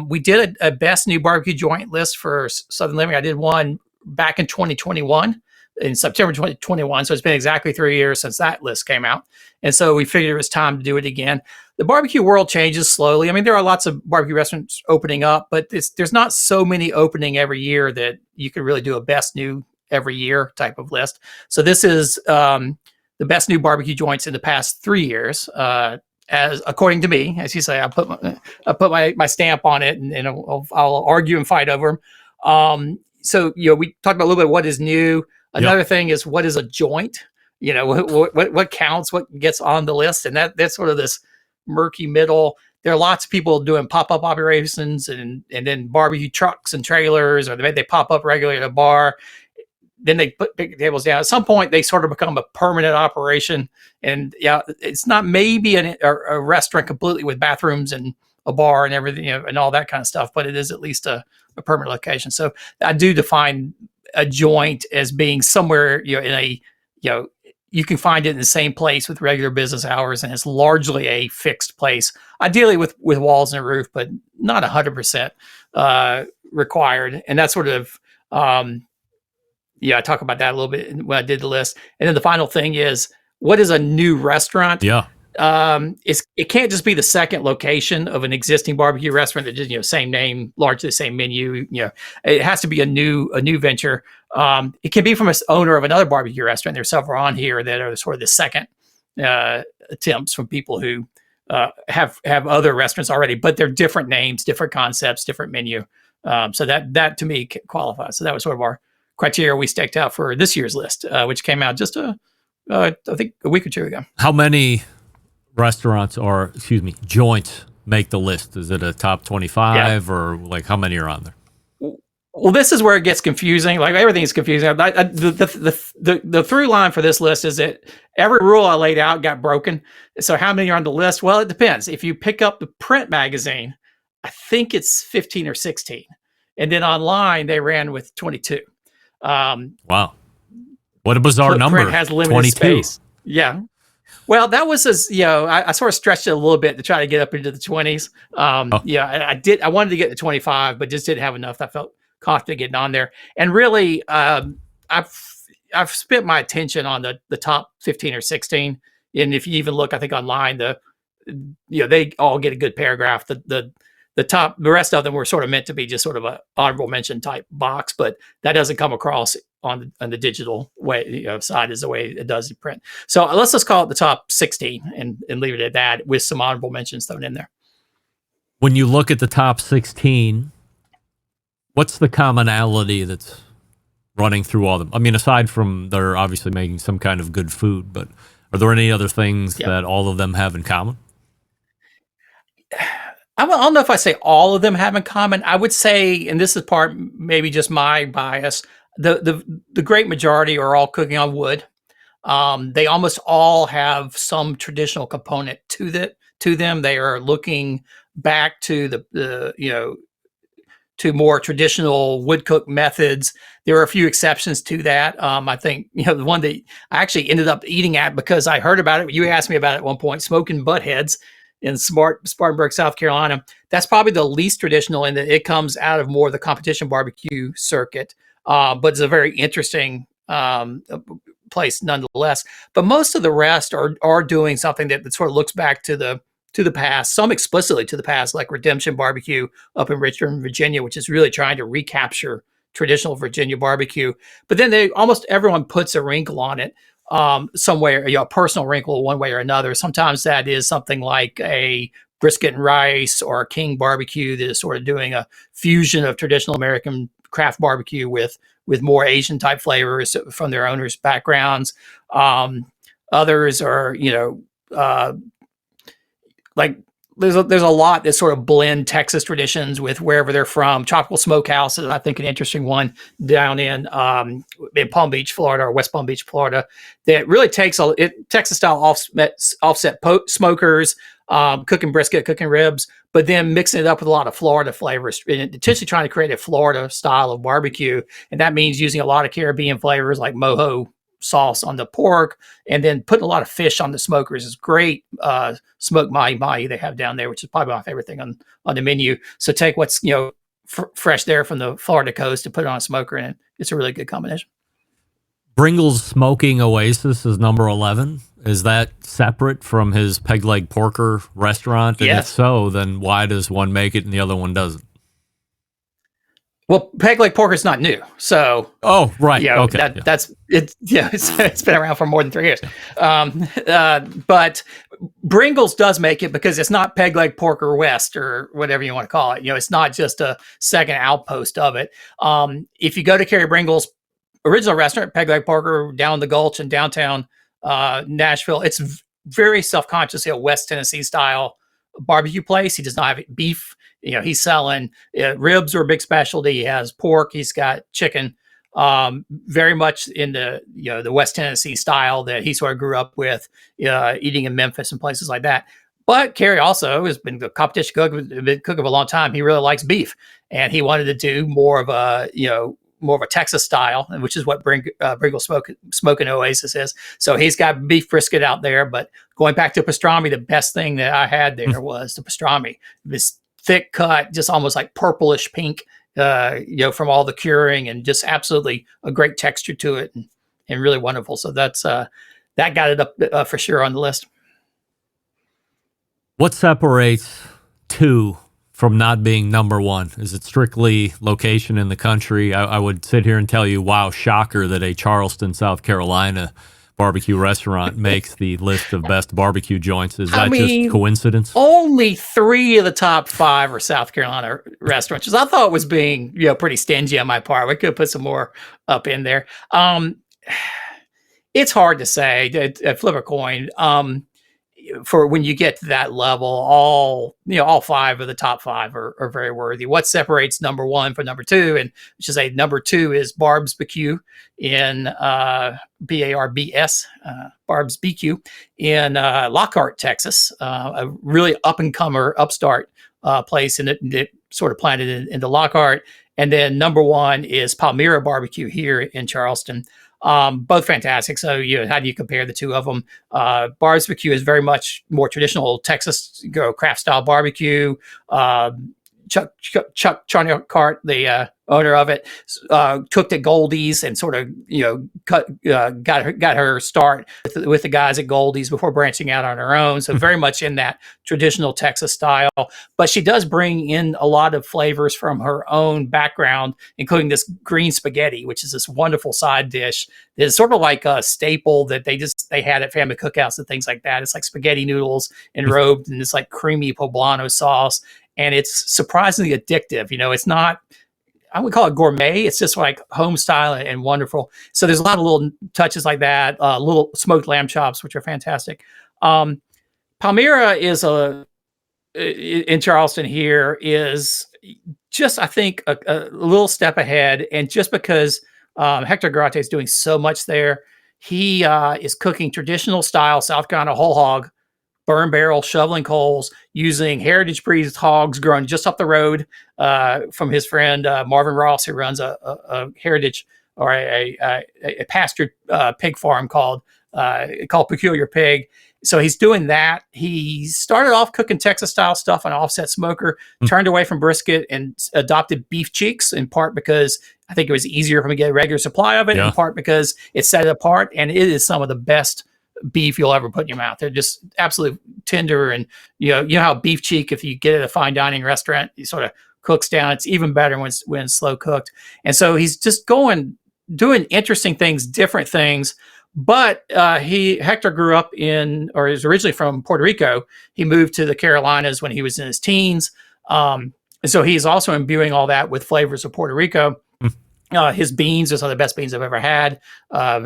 We did a best new barbecue joint list for Southern Living. I did one back in 2021, in September 2021. So it's been exactly 3 years since that list came out. And so we figured it was time to do it again. The barbecue world changes slowly. I mean, there are lots of barbecue restaurants opening up, but there's not so many opening every year that you could really do a best new every year type of list. So this is the best new barbecue joints in the past 3 years. As according to me, as you say, I put my stamp on it, and I'll argue and fight over them. So, we talked about a little bit what is new. Another thing is what is a joint? What counts, what gets on the list, and that's sort of this murky middle. There are lots of people doing pop-up operations and then barbecue trucks and trailers, or they pop up regularly at a bar. Then they put big tables down. At some point, they sort of become a permanent operation. And it's not maybe a restaurant completely with bathrooms and a bar and everything, and all that kind of stuff, but it is at least a permanent location. So I do define a joint as being somewhere, you can find it in the same place with regular business hours, and it's largely a fixed place, ideally with walls and a roof, but not 100% required. And that's sort of, I talk about that a little bit when I did the list. And then the final thing is, what is a new restaurant? Yeah. It can't just be the second location of an existing barbecue restaurant that just, same name, largely the same menu. It has to be a new venture. It can be from an owner of another barbecue restaurant. There's several on here that are sort of the second attempts from people who have other restaurants already, but they're different names, different concepts, different menu. So that to me qualifies. So that was sort of our criteria we staked out for this year's list, which came out just I think a week or two ago. How many restaurants joints make the list? Is it a top 25 or like how many are on there? Well, this is where it gets confusing. Like everything is confusing. The through line for this list is that every rule I laid out got broken. So how many are on the list? Well, it depends. If you pick up the print magazine, I think it's 15 or 16. And then online, they ran with 22. Wow. What a bizarre number. Print has limited 22. space. Yeah. Well, that was I sort of stretched it a little bit to try to get up into the 20s. I wanted to get to 25, but just didn't have enough. I felt confident getting on there. And really, I've spent my attention on the top 15 or 16. And if you even look, I think online, they all get a good paragraph. The rest of them were sort of meant to be just sort of a honorable mention type box, but that doesn't come across on the digital way side is the way it does in print. So let's just call it the top 16 and leave it at that with some honorable mentions thrown in there. When you look at the top 16, what's the commonality that's running through all of them? I mean, aside from they're obviously making some kind of good food, but are there any other things that all of them have in common? I don't know if I say all of them have in common. I would say, and this is part maybe just my bias, the great majority are all cooking on wood. They almost all have some traditional component to them. They are looking back to to more traditional wood cook methods. There are a few exceptions to that. I think the one that I actually ended up eating at because I heard about it. You asked me about it at one point. Smoking butt heads in Spartanburg, South Carolina. That's probably the least traditional in that it comes out of more of the competition barbecue circuit, but it's a very interesting place nonetheless. But most of the rest are doing something that sort of looks back to the past, some explicitly to the past, like Redemption Barbecue up in Richmond, Virginia, which is really trying to recapture traditional Virginia barbecue. But then almost everyone puts a wrinkle on it. Somewhere, a personal wrinkle one way or another. Sometimes that is something like a brisket and rice or a king barbecue that is sort of doing a fusion of traditional American craft barbecue with more Asian type flavors from their owners' backgrounds. Others are, like there's a lot that sort of blend Texas traditions with wherever they're from. Tropical Smokehouse is, I think, an interesting one down in Palm Beach, Florida, or West Palm Beach, Florida, that really takes Texas style offset smokers, cooking brisket, cooking ribs, but then mixing it up with a lot of Florida flavors, and intentionally trying to create a Florida style of barbecue. And that means using a lot of Caribbean flavors like mojo sauce on the pork, and then putting a lot of fish on the smokers. Is great smoked mahi they have down there, which is probably my favorite thing on the menu. So take what's fresh there from the Florida coast and put it on a smoker, and it's a really good combination. Bringle's Smoking Oasis is number 11. Is that separate from his Peg Leg Porker restaurant? And Yes. if so, then why does one make it and the other one doesn't? Well, Peg Leg Porker is not new, so right, okay, that's it. Yeah, it's been around for more than 3 years. But Bringle's does make it because it's not Peg Leg Porker West or whatever you want to call it. It's not just a second outpost of it. If you go to Kerry Bringle's original restaurant, Peg Leg Porker, down the Gulch in downtown Nashville, it's very self-conscious, West Tennessee style barbecue place. He does not have beef. He's selling ribs are a big specialty. He has pork. He's got chicken. Very much in the the West Tennessee style that he sort of grew up with, eating in Memphis and places like that. But Kerry also has been a competition cook, been cook of a long time. He really likes beef, and he wanted to do more of a Texas style, which is what Bringle Smoking Oasis is. So he's got beef brisket out there. But going back to pastrami, the best thing that I had there was the pastrami. This thick cut, just almost like purplish pink, from all the curing, and just absolutely a great texture to it, and really wonderful. So that got it up for sure on the list. What separates 2 from not being number 1? Is it strictly location in the country? I would sit here and tell you, wow, shocker that a Charleston, South Carolina barbecue restaurant makes the list of best barbecue joints. Is that just coincidence? Only 3 of the top 5 are South Carolina restaurants, which I thought was being pretty stingy on my part. We could put some more up in there. It's hard to say. Flip a coin. For when you get to that level, all 5 of the top 5 are very worthy. What separates number 1 from number 2, and I should say number 2 is Barb's BQ in BARBS, Barb's BQ in Lockhart, Texas, a really up-and-comer upstart place, and it sort of planted into Lockhart. And then number 1 is Palmyra Barbecue here in Charleston. Both fantastic. So, how do you compare the two of them? Barbecue is very much more traditional Texas craft style barbecue. Chuck Charnocart, the owner of it, cooked at Goldie's and sort of got her start with the guys at Goldie's before branching out on her own. So very much in that traditional Texas style, but she does bring in a lot of flavors from her own background, including this green spaghetti, which is this wonderful side dish. It's sort of like a staple that they had at family cookouts and things like that. It's like spaghetti noodles enrobed in this like creamy poblano sauce, and it's surprisingly addictive. It's not, I would call it gourmet. It's just like home style and wonderful. So there's a lot of little touches like that. Little smoked lamb chops, which are fantastic. Palmyra is in Charleston here is just, I think, a little step ahead. And just because Hector Garate is doing so much there, he is cooking traditional style South Carolina whole hog, burn barrel, shoveling coals, using heritage breed hogs grown just up the road from his friend Marvin Ross, who runs a heritage or a pastured pig farm called Peculiar Pig. So he's doing that. He started off cooking Texas style stuff on an offset smoker, turned away from brisket and adopted beef cheeks, in part because I think it was easier for him to get a regular supply of it, in part because it set it apart, and it is some of the best beef you'll ever put in your mouth. They're just absolutely tender, and you know how beef cheek, if you get it at a fine dining restaurant, it sort of cooks down. It's even better when it's slow cooked. And so he's just doing interesting things, different things. But Hector grew up or is originally from Puerto Rico. He moved to the Carolinas when he was in his teens, and so he's also imbuing all that with flavors of Puerto Rico. His beans are some of the best beans I've ever had. A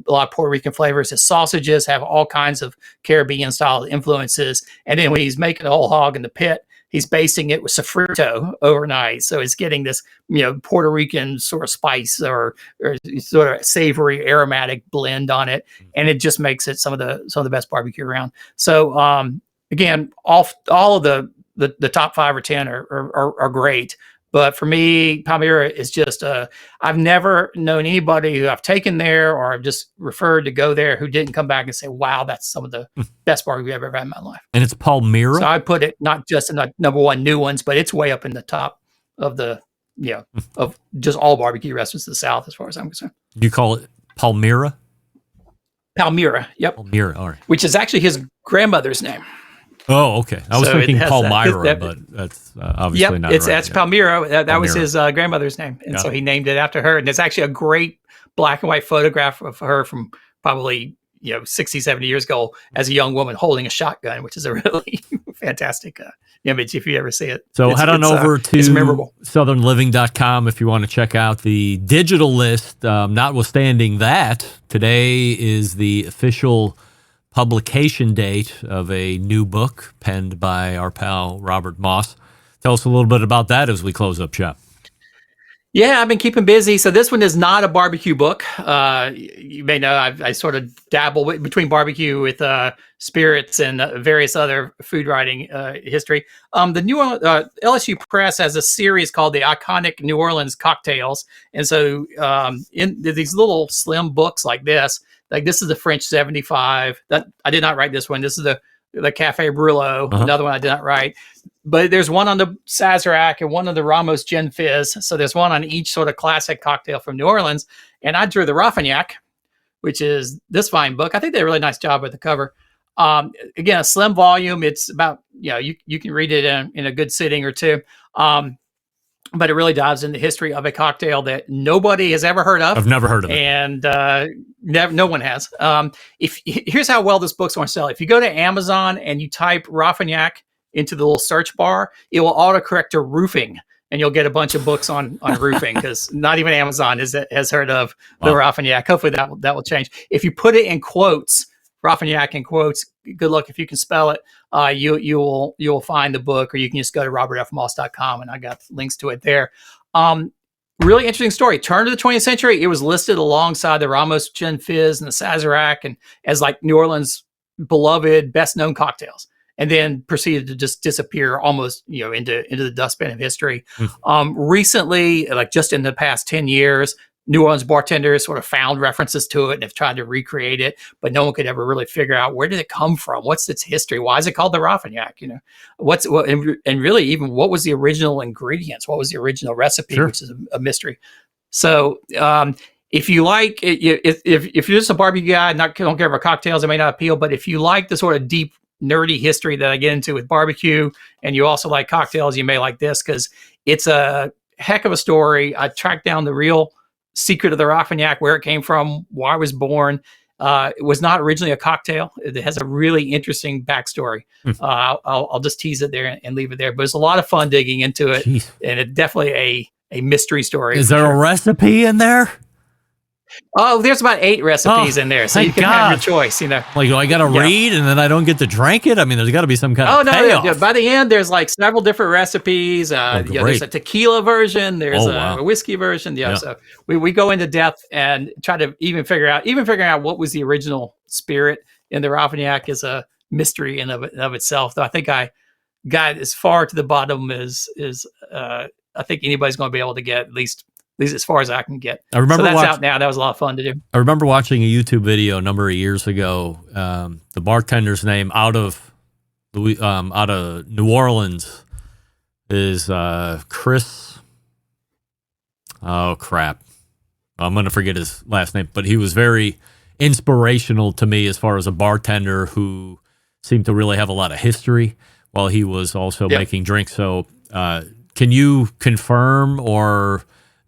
lot of Puerto Rican flavors. His sausages have all kinds of Caribbean style influences. And then when he's making a whole hog in the pit, he's basing it with sofrito overnight. So it's getting this, Puerto Rican sort of spice or sort of savory aromatic blend on it. And it just makes it some of the best barbecue around. So again, all of the top 5 or 10 are great. But for me, Palmyra is just I've never known anybody who I've taken there or I've just referred to go there who didn't come back and say, wow, that's some of the best barbecue I've ever had in my life. And it's Palmyra? So I put it not just in the number one new ones, but it's way up in the top of of just all barbecue restaurants in the South, as far as I'm concerned. You call it Palmyra? Palmyra, yep. Palmyra, all right. Which is actually his grandmother's name. Oh, okay. I was thinking Palmyra, but that's obviously not right. That's Palmyra. That was his grandmother's name. And so he named it after her. And there's actually a great black and white photograph of her from probably 60, 70 years ago as a young woman holding a shotgun, which is a really fantastic image if you ever see it. So head on over to southernliving.com if you want to check out the digital list. Notwithstanding that, today is the official publication date of a new book penned by our pal Robert Moss. Tell us a little bit about that as we close up shop. Yeah, I've been keeping busy. So this one is not a barbecue book. You may know I sort of dabble between barbecue with spirits and various other food writing history. The New LSU Press has a series called the Iconic New Orleans Cocktails. And so in these little slim books like this is the French 75. That I did not write this one. This is the Café Brûlot, another one I did not write. But there's one on the Sazerac and one on the Ramos Gin Fizz. So there's one on each sort of classic cocktail from New Orleans. And I drew the Roffignac, which is this fine book. I think they did a really nice job with the cover. Again, a slim volume. It's about, you can read it in a good sitting or two. But it really dives into the history of a cocktail that nobody has ever heard of. I've never heard of it. And no one has. Here's how well this book's going to sell. If you go to Amazon and you type Roffignac into the little search bar, it will autocorrect to roofing. And you'll get a bunch of books on roofing because not even Amazon has heard of the Roffignac. Hopefully that will change. If you put it in quotes, Roffignac in quotes, good luck if you can spell it. You will find the book, or you can just go to robertfmoss.com and I got links to it there. Really interesting story. Turn to the 20th century, it was listed alongside the Ramos Gin Fizz and the Sazerac and as like New Orleans' beloved, best known cocktails, and then proceeded to just disappear almost into the dustbin of history. Recently, like just in the past 10 years, New Orleans bartenders sort of found references to it and have tried to recreate it, but no one could ever really figure out where did it come from? What's its history? Why is it called the Roffignac? And really even what was the original ingredients? What was the original recipe, Sure. which is a mystery. So, if you like, if you're just a barbecue guy, don't care about cocktails, it may not appeal. But if you like the sort of deep, nerdy history that I get into with barbecue, and you also like cocktails, you may like this because it's a heck of a story. I tracked down the real secret of the Roffignac, where it came from, why it was born. It was not originally a cocktail. It has a really interesting backstory. I'll just tease it there and leave it there. But it's a lot of fun digging into it, Jeez. and it's definitely a mystery story. Is for there sure. a recipe in there? Oh, there's about 8 recipes in there, so thank you can have your God. choice. Like, do I got to Yeah. read and then I don't get to drink it? I mean, there's got to be some kind Oh of no! payoff. Yeah, by the end, there's like several different recipes. There's great. a tequila version. There's Oh, wow. a whiskey version. Yeah, Yeah. so we go into depth and try to even figuring out what was the original spirit in the Roffignac is a mystery in of itself. Though I think I got as far to the bottom as I think anybody's going to be able to get, at least as far as I can get. I remember so that's out now. That was a lot of fun to do. I remember watching a YouTube video a number of years ago. The bartender's name out of New Orleans is Chris. Oh crap! I'm going to forget his last name, but he was very inspirational to me as far as a bartender who seemed to really have a lot of history while he was also making drinks. So, can you confirm or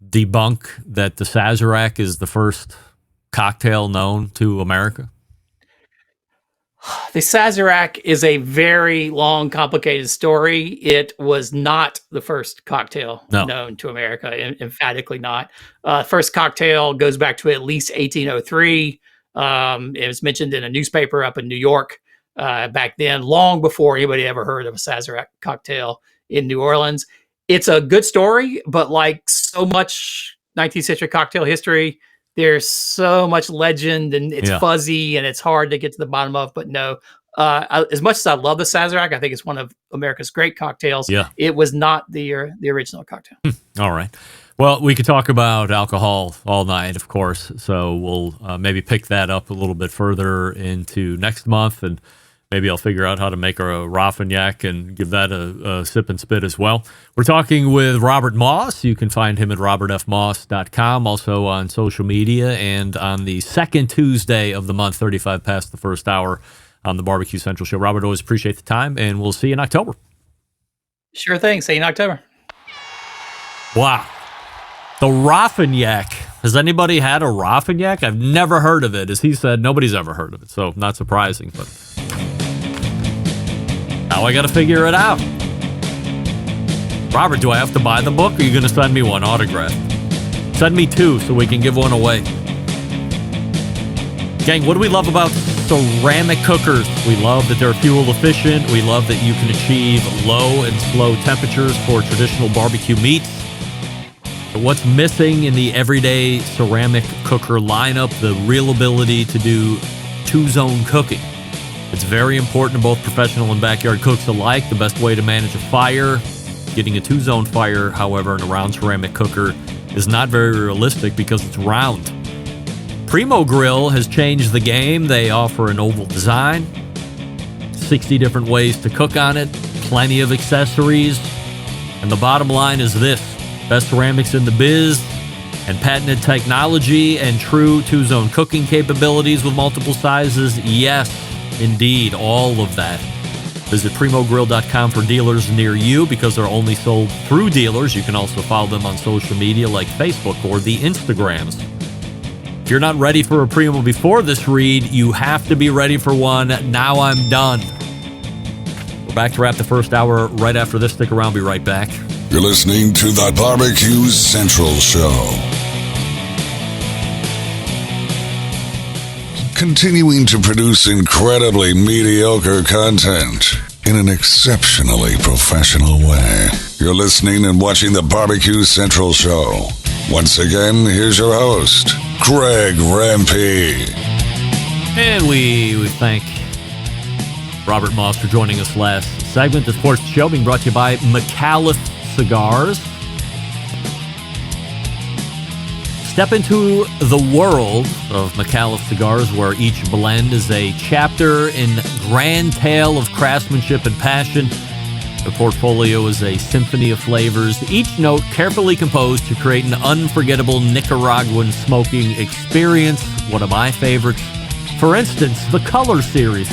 debunk that the Sazerac is the first cocktail known to America? The Sazerac is a very long, complicated story. It was not the first cocktail known to America, emphatically not. First cocktail goes back to at least 1803. It was mentioned in a newspaper up in New York back then, long before anybody ever heard of a Sazerac cocktail in New Orleans. It's a good story, but like so much 19th century cocktail history, there's so much legend and it's fuzzy and it's hard to get to the bottom of. But no, as much as I love the Sazerac, I think it's one of America's great cocktails. Yeah. It was not the original cocktail. All right. Well, we could talk about alcohol all night, of course. So we'll maybe pick that up a little bit further into next month, and maybe I'll figure out how to make a Roffignac and give that a sip and spit as well. We're talking with Robert Moss. You can find him at robertfmoss.com, also on social media, and on the second Tuesday of the month, 35 past the first hour, on the Barbecue Central Show. Robert, always appreciate the time, and we'll see you in October. Sure thing. See you in October. Wow. The Roffignac. Has anybody had a Roffignac? I've never heard of it. As he said, nobody's ever heard of it, so not surprising, but now I got to figure it out. Robert, do I have to buy the book, or are you going to send me one autographed? Send me 2 so we can give one away. Gang, what do we love about ceramic cookers? We love that they're fuel efficient. We love that you can achieve low and slow temperatures for traditional barbecue meats. But what's missing in the everyday ceramic cooker lineup? The real ability to do 2-zone cooking. It's very important to both professional and backyard cooks alike. The best way to manage a fire, getting a 2-zone fire, however, in a round ceramic cooker is not very realistic because it's round. Primo Grill has changed the game. They offer an oval design, 60 different ways to cook on it, plenty of accessories, and the bottom line is this: best ceramics in the biz and patented technology and true 2-zone cooking capabilities with multiple sizes. Yes, indeed, all of that. Visit primogrill.com for dealers near you because they're only sold through dealers. You can also follow them on social media like Facebook or the Instagrams. If you're not ready for a Primo before this read, you have to be ready for one. Now I'm done. We're back to wrap the first hour right after this. Stick around. Be right back. You're listening to the Barbecue Central Show. Continuing to produce incredibly mediocre content in an exceptionally professional way. You're listening and watching the Barbecue Central Show. Once again, here's your host, Greg Rempe. And we thank Robert Moss for joining us last segment. This portion of the show being brought to you by McAuliffe Cigars. Step into the world of McAuliffe cigars, where each blend is a chapter in grand tale of craftsmanship and passion. The portfolio is a symphony of flavors, each note carefully composed to create an unforgettable Nicaraguan smoking experience, one of my favorites. For instance, the Color Series.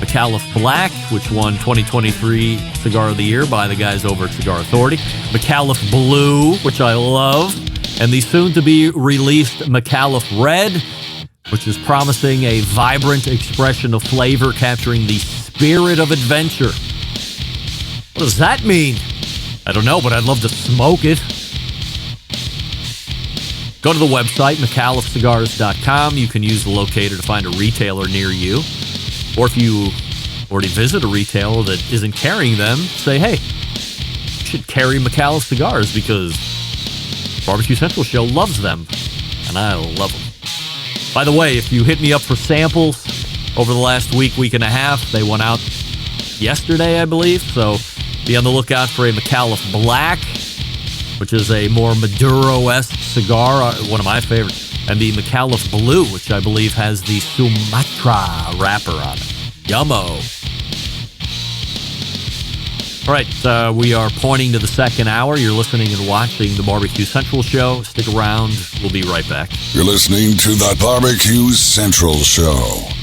McAuliffe Black, which won 2023 Cigar of the Year by the guys over at Cigar Authority. McAuliffe Blue, which I love. And the soon-to-be-released McAuliffe Red, which is promising a vibrant expression of flavor capturing the spirit of adventure. What does that mean? I don't know, but I'd love to smoke it. Go to the website, McAuliffeCigars.com. You can use the locator to find a retailer near you. Or if you already visit a retailer that isn't carrying them, say, hey, you should carry McAuliffe cigars because Barbecue Central Show loves them, and I love them. By the way, if you hit me up for samples over the last week and a half, they went out yesterday, I believe, so be on the lookout for a McAuliffe Black, which is a more Maduro-esque cigar, one of my favorites, and the McAuliffe Blue, which I believe has the Sumatra wrapper on it. Yummo. All right, we are pointing to the second hour. You're listening and watching the Barbecue Central Show. Stick around. We'll be right back. You're listening to the Barbecue Central Show.